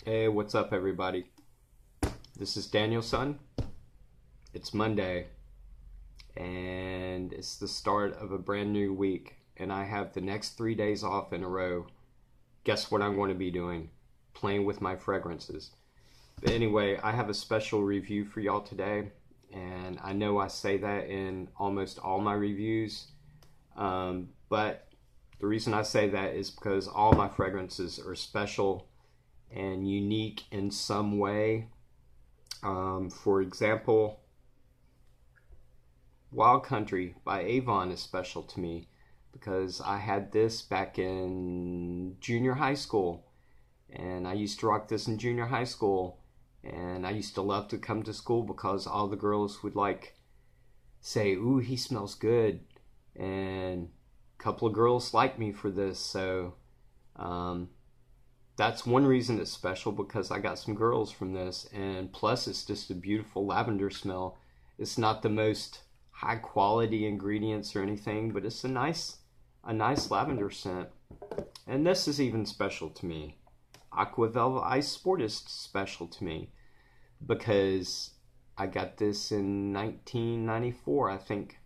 Hey, what's up, everybody? This is Daniel's son. It's Monday, and it's the start of a brand new week, and I have the next 3 days off in a row. Guess what I'm going to be doing? Playing with my fragrances. But anyway, I have a special review for y'all today, and I know I say that in almost all my reviews, but the reason I say that is because all my fragrances are special and unique in some way. For example, Wild Country by Avon is special to me because I had this back in junior high school, and I used to rock this in junior high school, and I used to love to come to school because all the girls would say, "Ooh, he smells good," and a couple of girls liked me for this, so that's one reason it's special, because I got some girls from this, and plus it's just a beautiful lavender smell. It's not the most high quality ingredients or anything, but it's a nice lavender scent. And this is even special to me. Aqua Velvet Ice Sport is special to me because I got this in 1994. I think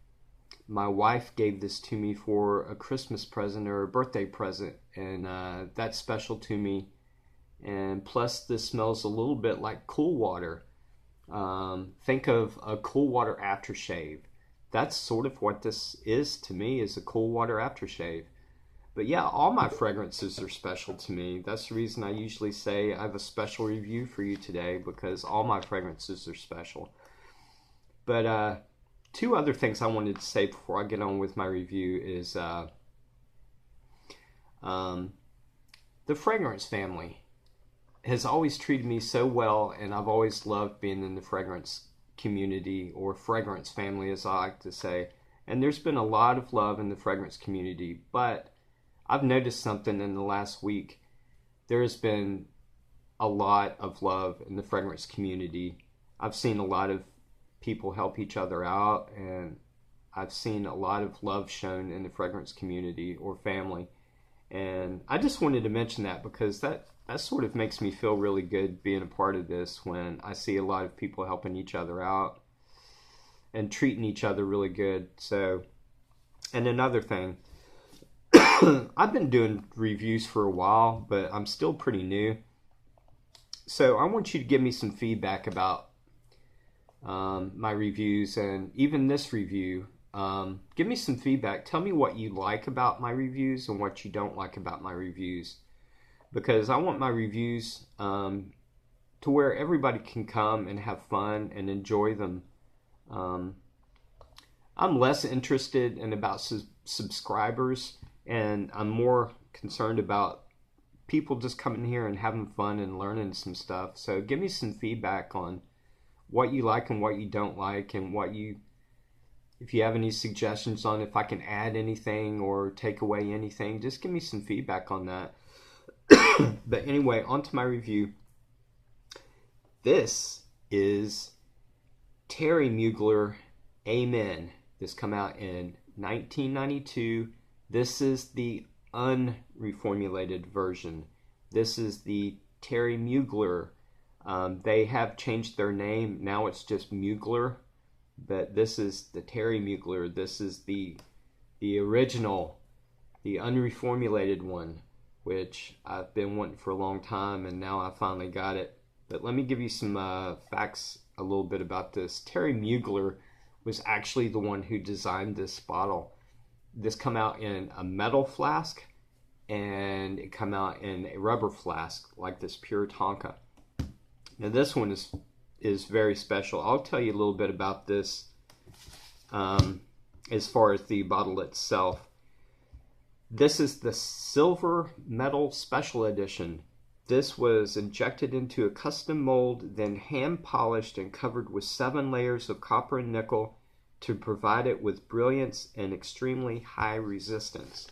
my wife gave this to me for a Christmas present or a birthday present, and that's special to me. And plus, this smells a little bit like cool water. Think of a cool water aftershave. That's sort of what this is to me, is a cool water aftershave. But yeah, all my fragrances are special to me. That's the reason I usually say I have a special review for you today, because all my fragrances are special. But two other things I wanted to say before I get on with my review is the fragrance family has always treated me so well, and I've always loved being in the fragrance community, or fragrance family as I like to say. And there's been a lot of love in the fragrance community, but I've noticed something in the last week. There has been a lot of love in the fragrance community. I've seen a lot of people help each other out, and I've seen a lot of love shown in the fragrance community or family. And I just wanted to mention that because that sort of makes me feel really good being a part of this, when I see a lot of people helping each other out and treating each other really good. So, and another thing, I've been doing reviews for a while, but I'm still pretty new. So I want you to give me some feedback about my reviews, and even this review. Give me some feedback. Tell me what you like about my reviews and what you don't like about my reviews, because I want my reviews to where everybody can come and have fun and enjoy them. I'm less interested in about subscribers, and I'm more concerned about people just coming here and having fun and learning some stuff. So give me some feedback on what you like and what you don't like, and if you have any suggestions on if I can add anything or take away anything, just give me some feedback on that. But anyway, on to my review. This is Thierry Mugler, Amen. This come out in 1992. This is the unreformulated version. This is the Thierry Mugler. They have changed their name. Now it's just Mugler. But this is the Thierry Mugler. This is the original, the unreformulated one, which I've been wanting for a long time, and now I finally got it. But let me give you some facts a little bit about this. Thierry Mugler was actually the one who designed this bottle. This come out in a metal flask, and it come out in a rubber flask, like this pure Tonka. Now this one is very special. I'll tell you a little bit about this as far as the bottle itself. This is the silver metal special edition. This was injected into a custom mold, then hand polished and covered with 7 layers of copper and nickel to provide it with brilliance and extremely high resistance.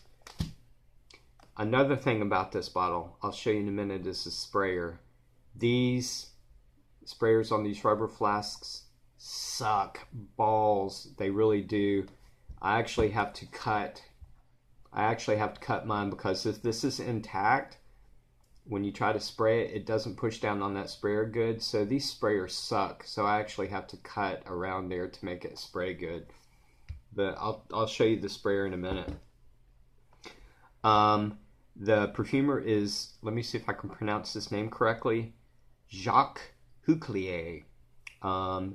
Another thing about this bottle, I'll show you in a minute, is the sprayer. These sprayers on these rubber flasks suck balls. They really do. I actually have to cut mine, because if this is intact, when you try to spray it, it doesn't push down on that sprayer good. So these sprayers suck. So I actually have to cut around there to make it spray good. But I'll show you the sprayer in a minute. The perfumer is, let me see if I can pronounce this name correctly, Jacques Huclier.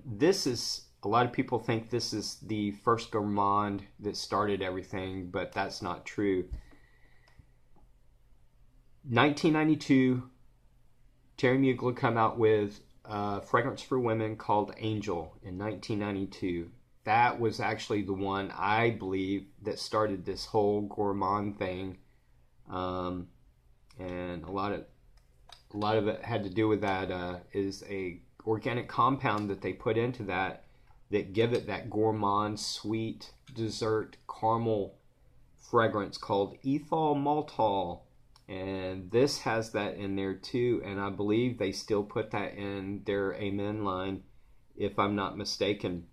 This is, a lot of people think this is the first gourmand that started everything, but that's not true. 1992, Thierry Mugler came out with a fragrance for women called Angel in 1992. That was actually the one, I believe, that started this whole gourmand thing. And a lot of it had to do with that is a organic compound that they put into that give it that gourmand, sweet, dessert, caramel fragrance called ethyl maltol. And this has that in there too, and I believe they still put that in their Amen line, if I'm not mistaken.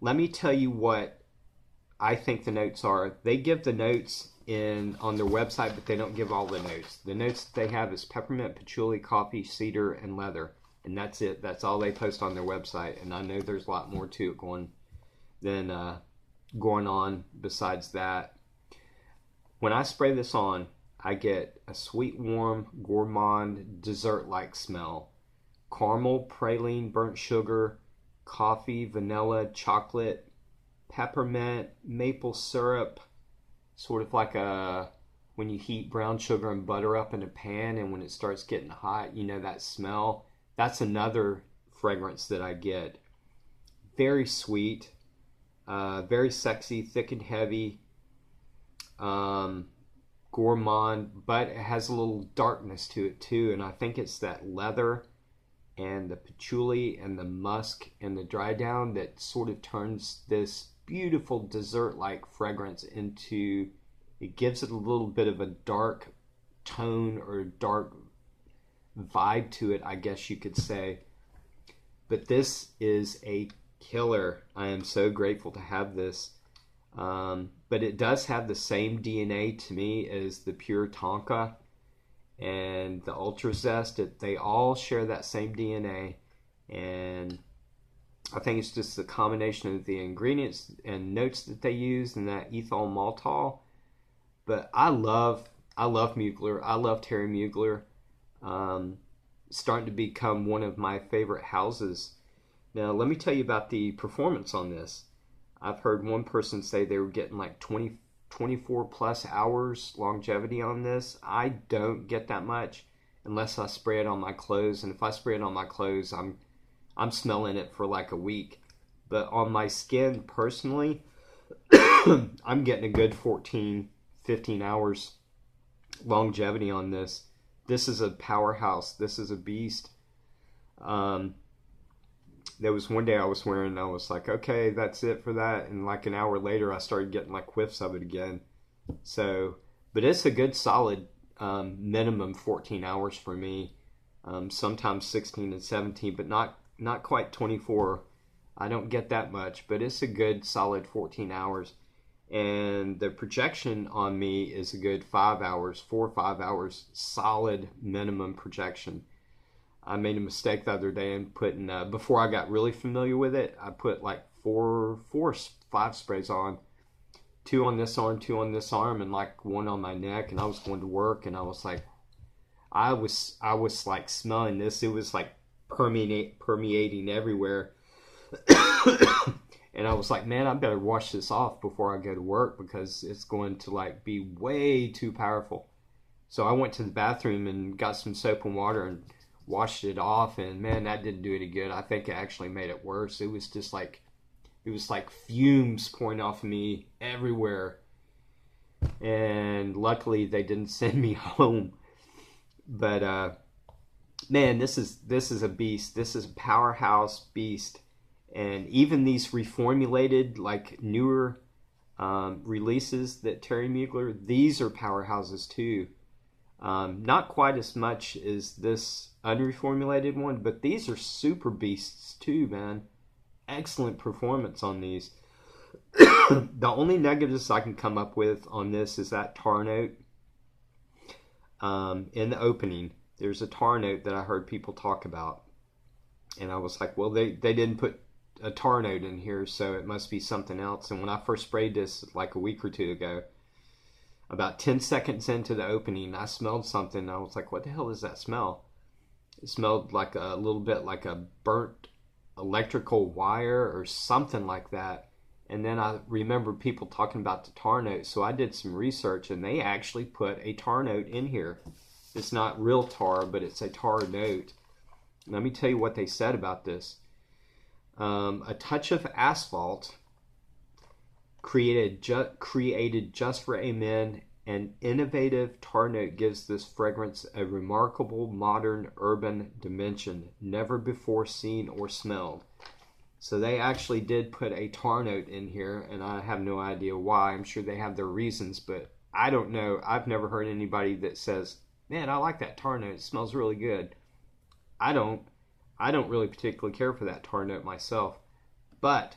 Let me tell you what I think the notes are. They give the notes on their website, but they don't give all the notes. The notes that they have is peppermint, patchouli, coffee, cedar, and leather. And that's it. That's all they post on their website. And I know there's a lot more to it going on besides that. When I spray this on, I get a sweet, warm, gourmand, dessert-like smell. Caramel, praline, burnt sugar, coffee, vanilla, chocolate, peppermint, maple syrup, sort of like when you heat brown sugar and butter up in a pan, and when it starts getting hot, you know that smell. That's another fragrance that I get. Very sweet, very sexy, thick and heavy, gourmand, but it has a little darkness to it too, and I think it's that leather and the patchouli and the musk and the dry down that sort of turns this beautiful dessert-like fragrance into, it gives it a little bit of a dark tone or dark vibe to it, I guess you could say. But this is a killer. I am so grateful to have this. But it does have the same DNA to me as the Pure Tonka and the Ultra Zest. They all share that same DNA, and I think it's just the combination of the ingredients and notes that they use and that ethyl maltol. But I love Mugler. I love Thierry Mugler. Starting to become one of my favorite houses. Now, let me tell you about the performance on this. I've heard one person say they were getting like 24 plus hours longevity on this. I don't get that much unless I spray it on my clothes. And if I spray it on my clothes, I'm smelling it for like a week. But on my skin personally, I'm getting a good 14, 15 hours longevity on this. This is a powerhouse. This is a beast. There was one day I was wearing, and I was like, okay, that's it for that. And like an hour later, I started getting like whiffs of it again. So, but it's a good solid minimum 14 hours for me. Sometimes 16 and 17, but not quite 24. I don't get that much, but it's a good solid 14 hours. And the projection on me is a good 5 hours, 4 or 5 hours, solid minimum projection. I made a mistake the other day and putting, before I got really familiar with it, I put like 5 sprays on. 2 on this arm, 2 on this arm, and like 1 on my neck. And I was going to work, and I was like, I was like smelling this. It was like permeating everywhere. And I was like, man, I better wash this off before I go to work, because it's going to like be way too powerful. So I went to the bathroom and got some soap and water and washed it off, and man, that didn't do any good. I think it actually made it worse. It was just like, it was like fumes pouring off of me everywhere. And luckily they didn't send me home. But man, this is a beast. This is a powerhouse beast. And even these reformulated, like newer releases that Thierry Mugler, these are powerhouses too. Not quite as much as this unreformulated one, but these are super beasts too, man. Excellent performance on these. The only negatives I can come up with on this is that tar note. in the opening, there's a tar note that I heard people talk about. And I was like, well, they didn't put a tar note in here, so it must be something else. And when I first sprayed this like a week or two ago, about 10 seconds into the opening, I smelled something. And I was like, what the hell does that smell? It smelled like a little bit like a burnt electrical wire or something like that. And then I remember people talking about the tar note, so I did some research, and they actually put a tar note in here. It's not real tar, but it's a tar note. Let me tell you what they said about this. A touch of asphalt created just for Amen. An innovative tar note gives this fragrance a remarkable modern urban dimension, never before seen or smelled. So they actually did put a tar note in here, and I have no idea why. I'm sure they have their reasons, but I don't know. I've never heard anybody that says, man, I like that tar note. It smells really good. I don't really particularly care for that tar note myself. But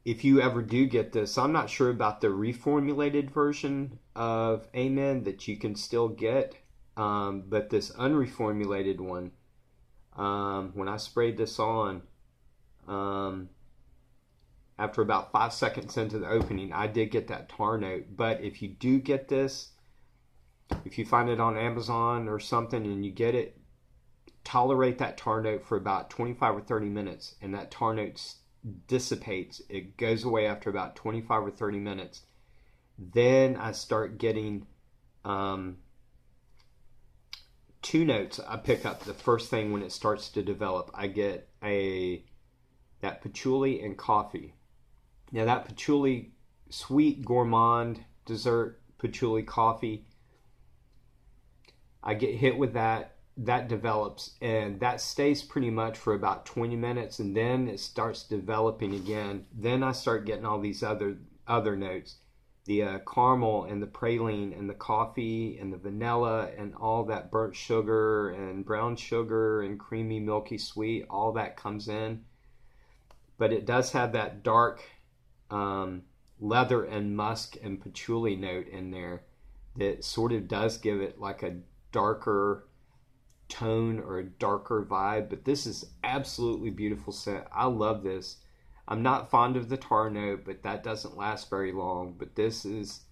if you ever do get this, I'm not sure about the reformulated version of Amen that you can still get, but this unreformulated one, when I sprayed this on, after about 5 seconds into the opening, I did get that tar note. But if you do get this, if you find it on Amazon or something and you get it, tolerate that tar note for about 25 or 30 minutes, and that tar note dissipates. It goes away after about 25 or 30 minutes. Then I start getting two notes I pick up the first thing when it starts to develop. I get that patchouli and coffee. Now that patchouli, sweet gourmand dessert patchouli coffee, I get hit with that. That develops, and that stays pretty much for about 20 minutes, and then it starts developing again. Then I start getting all these other notes, the caramel and the praline and the coffee and the vanilla and all that burnt sugar and brown sugar and creamy milky sweet. All that comes in, but it does have that dark leather and musk and patchouli note in there that sort of does give it like a darker tone or a darker vibe. But this is absolutely beautiful scent. I love this. I'm not fond of the tar note, but that doesn't last very long. But this is,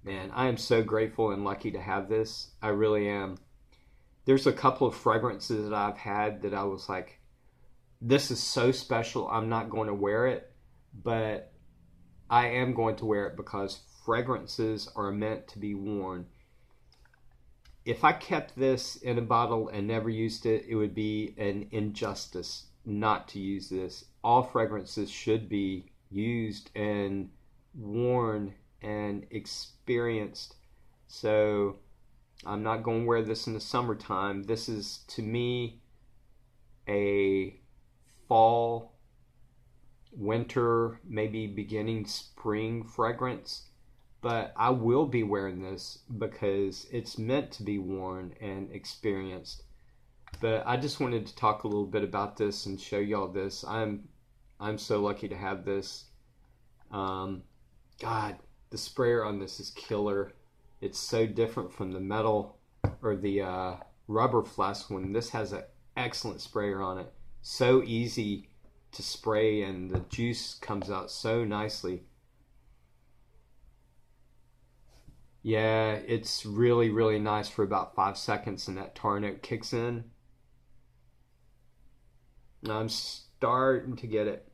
man, I am so grateful and lucky to have this. I really am. There's a couple of fragrances that I've had that I was like, this is so special, I'm not going to wear it, but I am going to wear it because fragrances are meant to be worn. If I kept this in a bottle and never used it, it would be an injustice not to use this. All fragrances should be used and worn and experienced. So I'm not going to wear this in the summertime. This is, to me, a fall, winter, maybe beginning spring fragrance. But I will be wearing this because it's meant to be worn and experienced. But I just wanted to talk a little bit about this and show y'all this. I'm so lucky to have this. God, the sprayer on this is killer. It's so different from the metal or the rubber flask one. This has an excellent sprayer on it. So easy to spray, and the juice comes out so nicely. Yeah, it's really, really nice for about 5 seconds, and that tar note kicks in. I'm starting to get it.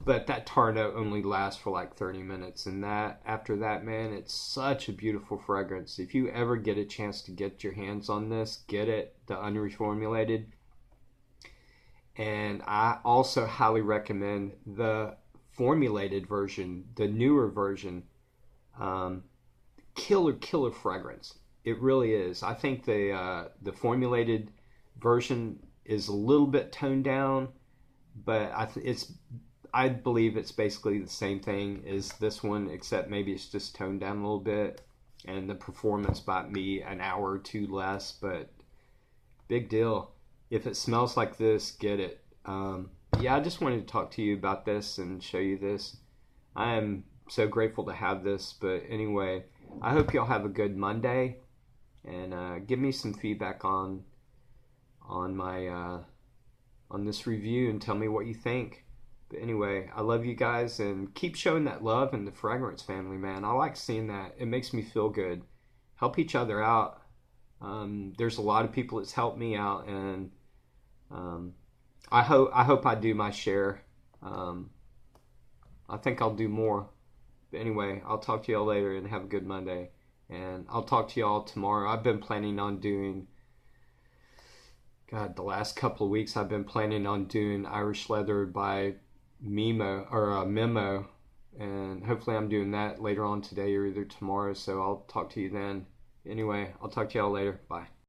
But that tar note only lasts for like 30 minutes, and that after that, man, it's such a beautiful fragrance. If you ever get a chance to get your hands on this, get it, the unreformulated. And I also highly recommend the formulated version, the newer version. Killer fragrance. It really is. I think the formulated version is a little bit toned down, but I believe it's basically the same thing as this one, except maybe it's just toned down a little bit, and the performance might be an hour or two less, but big deal. If it smells like this, get it. Yeah, I just wanted to talk to you about this and show you this. I am so grateful to have this, but anyway, I hope y'all have a good Monday, and give me some feedback on my on this review and tell me what you think. But anyway, I love you guys, and keep showing that love in the Fragrance family, man. I like seeing that. It makes me feel good. Help each other out. There's a lot of people that's helped me out, and I hope I do my share. I think I'll do more. But anyway, I'll talk to y'all later, and have a good Monday. And I'll talk to y'all tomorrow. I've been planning on doing, God, the last couple of weeks I've been planning on doing Irish Leather by Memo, and hopefully I'm doing that later on today or either tomorrow. So I'll talk to you then. Anyway, I'll talk to y'all later. Bye.